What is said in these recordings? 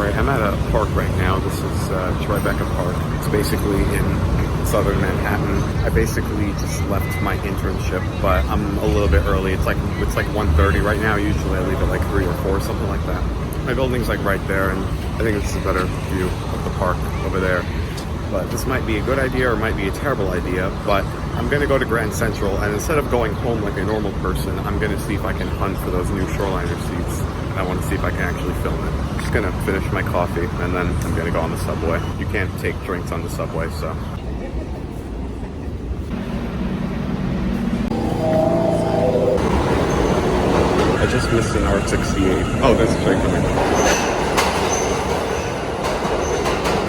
Alright, I'm at a park right now. This is Tribeca Park. It's basically in southern Manhattan. I basically just left my internship, but I'm a little bit early. It's like 1:30 right now. Usually I leave at like 3 or 4, something like that. My building's like right there, and I think this is a better view of the park over there. But this might be a good idea or might be a terrible idea, but I'm gonna go to Grand Central, and instead of going home like a normal person, I'm gonna see if I can hunt for those new Shoreliner seats. And I want to see if I can actually film it. I'm just gonna finish my coffee, and then I'm gonna go on the subway. You can't take drinks on the subway, so. I just missed an R68. Oh, there's a train coming.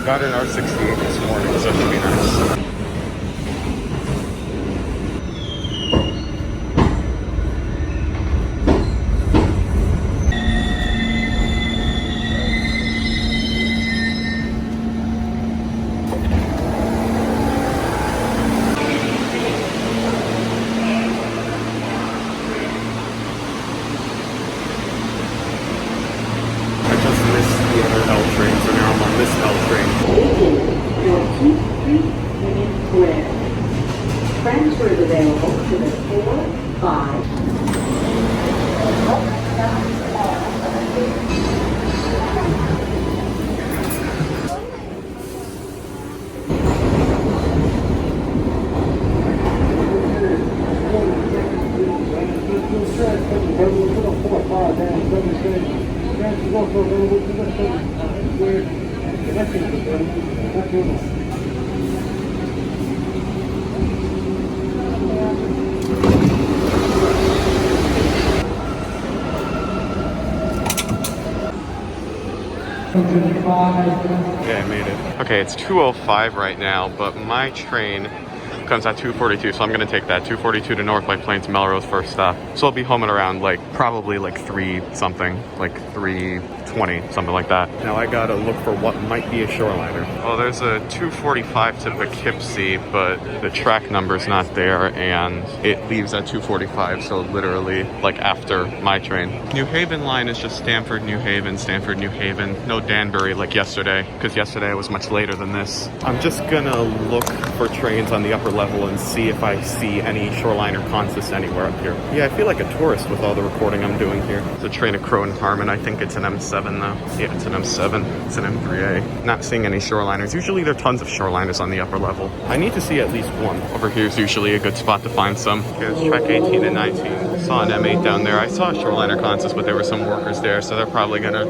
Got an R68 this morning, so it should be nice. Transfers available to the 4-5. Okay, I made it. Okay, it's 2:05 right now, but my train comes at 2:42, so I'm gonna take that 2:42 to North White Plains, Melrose first stop. So I'll be home at around probably 3 something, 3:20, something like that. Now I gotta look for what might be a Shoreliner. Well, there's a 2:45 to Poughkeepsie, but the track number's not there, and it leaves at 2:45, so literally after my train. New Haven line is just Stamford, New Haven, Stamford, New Haven. No Danbury like yesterday, because yesterday I was much later than this. I'm just gonna look for trains on the upper level and see if I see any Shoreliner consists anywhere up here. Yeah, I feel like a tourist with all the recording I'm doing here. It's a train of Crow and Harmon. I think it's an M7 though. Yeah, it's an M7. It's an M3A. Not seeing any Shoreliners. Usually there are tons of Shoreliners on the upper level. I need to see at least one. Over here is usually a good spot to find some. Here's track 18 and 19. Saw an M8 down there. I saw a Shoreliner consist, but there were some workers there, so they're probably gonna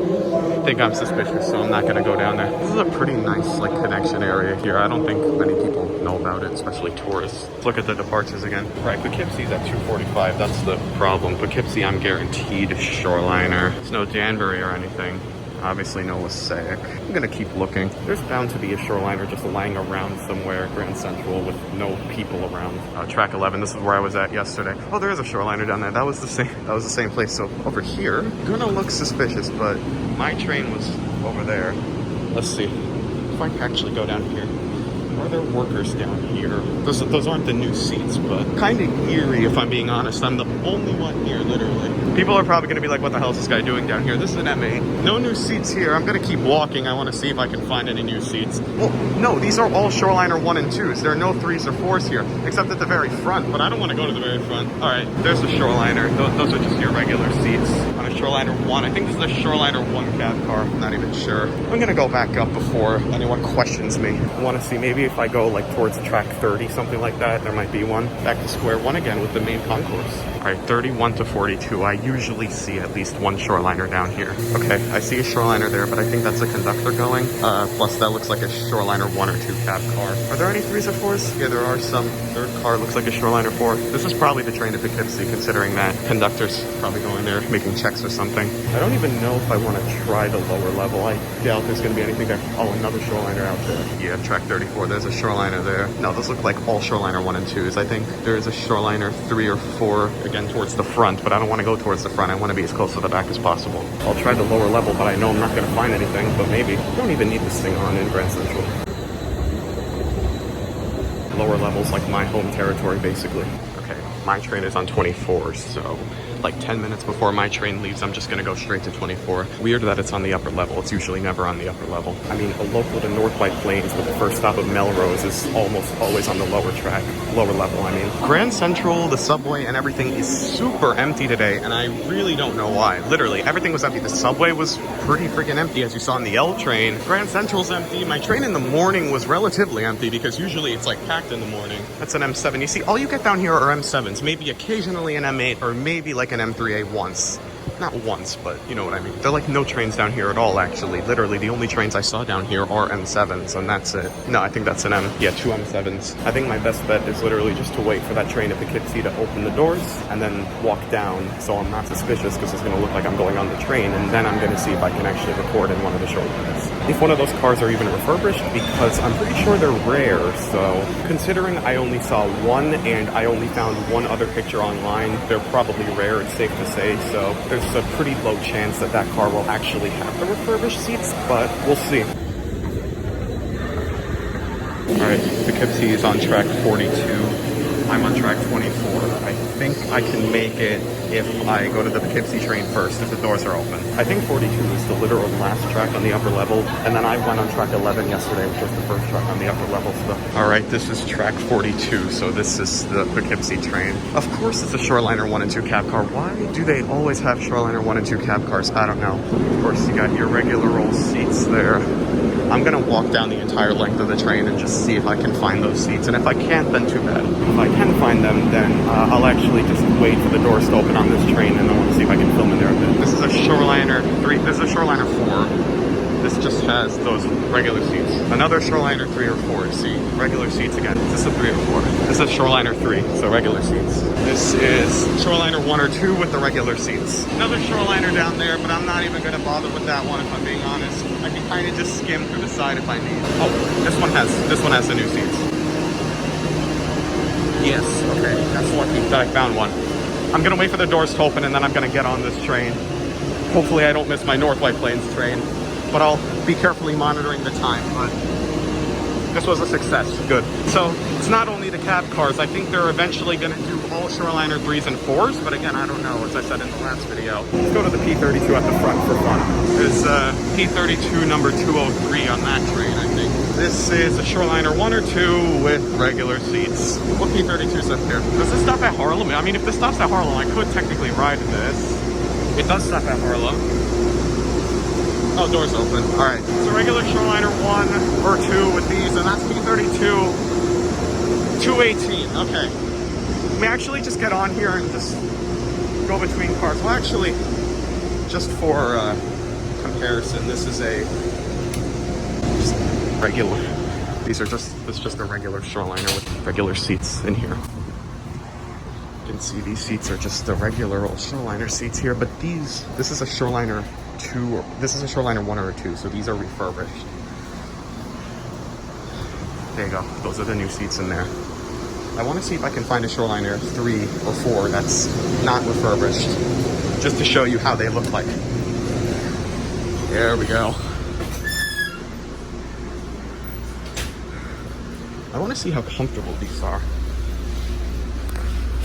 think I'm suspicious, so I'm not gonna go down there. This is a pretty nice connection area here. I don't think many people know about it, especially tourists. Let's look at the departures again. Right, Poughkeepsie's at 2:45. That's the problem. Poughkeepsie, I'm guaranteed Shoreliner. There's no Danbury or anything. Obviously no Passaic. I'm gonna keep looking. There's bound to be a Shoreliner just lying around somewhere, Grand Central, with no people around. Track 11, this is where I was at yesterday. Oh, there is a Shoreliner down there. That was the same place. So over here, gonna look suspicious, but my train was over there. Let's see if I can actually go down here. Are there workers down here? Those aren't the new seats, but kind of eerie if I'm being honest. I'm the only one here, literally. People are probably going to be like, what the hell is this guy doing down here? This is an M8. No new seats here. I'm going to keep walking. I want to see if I can find any new seats. Well, no, these are all Shoreliner 1 and 2s. There are no 3s or 4s here, except at the very front, but I don't want to go to the very front. All right, there's the Shoreliner. Those are just your regular seats. On a Shoreliner 1, I think this is a Shoreliner 1 cab car. I'm not even sure. I'm going to go back up before anyone questions me. I want to see maybe if I go towards track 30, something like that, there might be one. Back to square one again with the main concourse. All right, 31 to 42. I usually see at least one Shoreliner down here. Okay, I see a Shoreliner there, but I think that's a conductor going. Plus that looks like a Shoreliner 1 or 2 cab car. Are there any 3s or 4s? Yeah, there are some. Third car looks like a Shoreliner 4. This is probably the train to Poughkeepsie, considering that conductor's probably going there making checks or something. I don't even know if I want to try the lower level. I doubt there's going to be anything there. Oh, another Shoreliner out there. Yeah, track 34. There's a Shoreliner there. No, those look like all Shoreliner 1 and 2s. I think there is a Shoreliner 3 or 4 again towards the front, but I don't want to go towards the front. I want to be as close to the back as possible. I'll try the lower level, but I know I'm not going to find anything, but maybe. I don't even need this thing on in Grand Central. Lower level's like my home territory, basically. Okay, my train is on 24, so like 10 minutes before my train leaves, I'm just gonna go straight to 24. Weird that it's on the upper level. It's usually never on the upper level. I mean, a local to North White Plains with the first stop of Melrose is almost always on the lower level, I mean. Grand Central, the subway, and everything is super empty today, and I really don't know why. Literally, everything was empty. The subway was pretty freaking empty, as you saw on the L train. Grand Central's empty. My train in the morning was relatively empty because usually it's like packed in the morning. That's an M7. You see, all you get down here are M7s, maybe occasionally an M8, or maybe like an M3A once. Not once, but you know what I mean. There are like no trains down here at all, actually. Literally, the only trains I saw down here are M7s, and that's it. No, I think that's an two M7s. I think my best bet is literally just to wait for that train to Poughkeepsie to open the doors, and then walk down so I'm not suspicious, because it's going to look like I'm going on the train, and then I'm going to see if I can actually record in one of the Shoreliners. If one of those cars are even refurbished, because I'm pretty sure they're rare, so considering I only saw one, and I only found one other picture online, they're probably rare, it's safe to say, so there's a pretty low chance that that car will actually have the refurbished seats, but we'll see. Alright, Poughkeepsie is on track 42. I'm on track 24. I think I can make it if I go to the Poughkeepsie train first, if the doors are open. I think 42 is the literal last track on the upper level, and then I went on track 11 yesterday, which was the first track on the upper level. So. Alright, this is track 42, so this is the Poughkeepsie train. Of course it's a Shoreliner 1 and 2 cab car. Why do they always have Shoreliner 1 and 2 cab cars? I don't know. Of course, you got your regular old seats there. I'm gonna walk down the entire length of the train and just see if I can find those seats, and if I can't, then too bad. If I can find them, then I'll actually just wait for the doors to open on this train, and I want to see if I can film in there a bit. This is a Shoreliner 3, this is a Shoreliner 4. This just has those regular seats. Another Shoreliner 3 or 4, see, regular seats again. This is a 3 or 4. This is Shoreliner 3, so regular seats. This is Shoreliner 1 or 2 with the regular seats. Another Shoreliner down there, but I'm not even gonna bother with that one if I'm being honest. I can kind of just skim through the side if I need. Oh, this one has the new seats. Yes, okay, that's lucky that I found one. I'm gonna wait for the doors to open and then I'm gonna get on this train. Hopefully I don't miss my North White Plains train, but I'll be carefully monitoring the time, but this was a success, good. So it's not only the cab cars, I think they're eventually gonna do all Shoreliner 3s and 4s, but again, I don't know, as I said in the last video. Let's go to the P32 at the front for fun. There's P32 number 203 on that train, I think. This is a Shoreliner 1 or 2 with regular seats. What P32 is up here? Does this stop at Harlem? I mean, if this stops at Harlem, I could technically ride this. It does stop at Harlem. Oh, doors open. All right. It's a regular Shoreliner 1 or 2 with these, and that's P32 218. Okay. We actually just get on here and just go between cars. Well, actually, just for comparison, this is a just regular. This is just a regular Shoreliner with regular seats in here. You can see these seats are just the regular old Shoreliner seats here, but this is a Shoreliner 2, this is a Shoreliner 1 or a 2, so these are refurbished. There you go, those are the new seats in there. I want to see if I can find a Shoreliner 3 or 4 that's not refurbished, just to show you how they look like. There we go. I want to see how comfortable these are.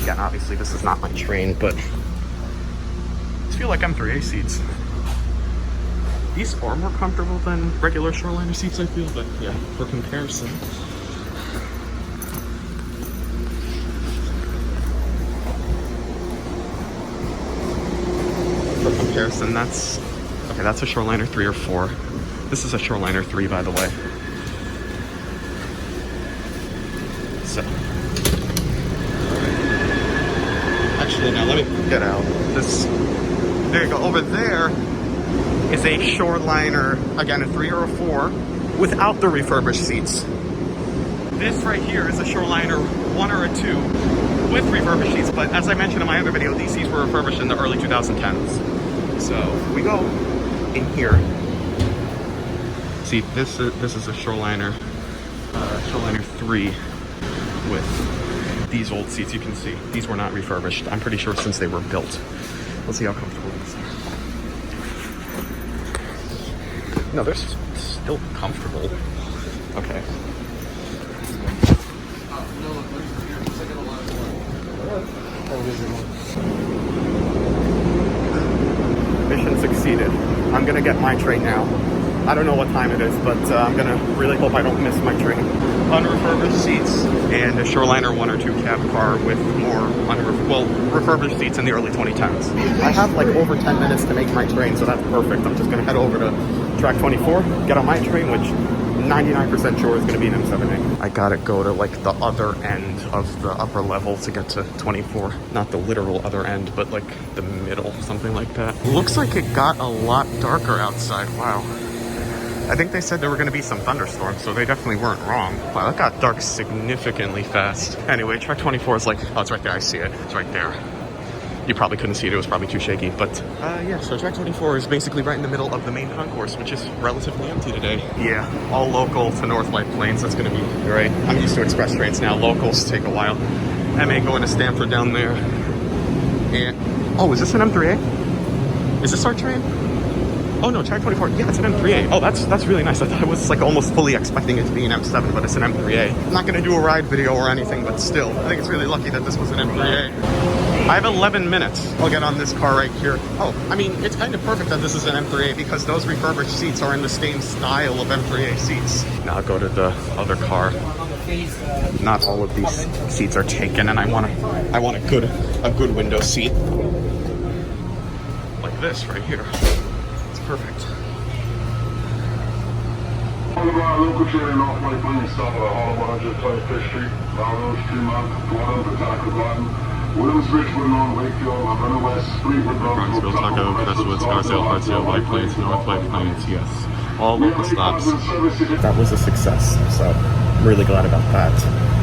Again, obviously this is not my train, but these feel like M3A seats. These are more comfortable than regular Shoreliner seats, I feel, but yeah, for comparison. For comparison, that's a Shoreliner 3 or 4. This is a Shoreliner 3, by the way. So, actually, now let me get out. There you go. Over there is a Shoreliner, again, a 3 or a 4, without the refurbished seats. This right here is a Shoreliner 1 or a 2 with refurbished seats, but as I mentioned in my other video, these seats were refurbished in the early 2010s. So we go in here. See, this is a Shoreliner 3 with these old seats. You can see these were not refurbished, I'm pretty sure, since they were built. Let's see how comfortable these are. No, they're still comfortable. Okay. seated. I'm gonna get my train now. I don't know what time it is, but I'm gonna really hope I don't miss my train. Unrefurbished seats and a Shoreliner 1 or 2 cab car with more refurbished seats in the early 2010s. I have like over 10 minutes to make my train, so that's perfect. I'm just gonna head over to track 24, get on my train, which 99% sure is gonna be an M7A. I gotta go to like the other end of the upper level to get to 24. Not the literal other end, but like the middle, something like that. Looks like it got a lot darker outside. Wow. I think they said there were going to be some thunderstorms, so they definitely weren't wrong. Wow, that got dark significantly fast. Anyway, track 24 is like, oh, it's right there. I see it. It's right there. You probably couldn't see it. It was probably too shaky. But yeah, so track 24 is basically right in the middle of the main concourse, which is relatively empty today. Yeah, all local to North White Plains. That's going to be great. I'm used to express trains now. Locals take a while. MA going to Stamford down there. And, oh, is this an M3A? Is this our train? Oh no, track 24. Yeah, it's an M3A. Oh, that's really nice. I thought I was like almost fully expecting it to be an M7, but it's an M3A. I'm not gonna do a ride video or anything, but still, I think it's really lucky that this was an M3A. I have 11 minutes. I'll get on this car right here. Oh, I mean, it's kind of perfect that this is an M3A because those refurbished seats are in the same style of M3A seats. Now I'll go to the other car. Not all of these seats are taken, and I want a good window seat like this right here. Perfect. Local train in North White Plains, stop at Hall 125th Street, Melrose, Tremont, Gordon, Pawtucket, Lawton, Williams, Richmond, North Wakefield, Montgomery West, Fleetwood, Bronxville, Tuckahoe, Crestwood, Scarsdale, Hartsdale, White Plains, North White Plains, yes. All local stops. That was a success, so I'm really glad about that.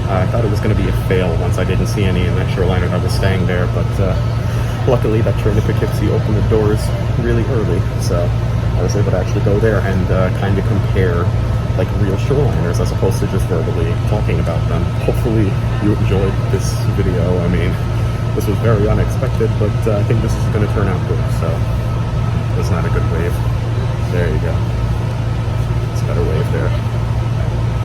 I thought it was going to be a fail once I didn't see any in that Shoreliner that was staying there, but luckily that train to Poughkeepsie opened the doors really early, so I was able to actually go there and kind of compare like real Shoreliners as opposed to just verbally talking about them. Hopefully you enjoyed this video. I mean, this was very unexpected, but I think this is going to turn out good, so it's not a good wave. There you go. It's a better wave there.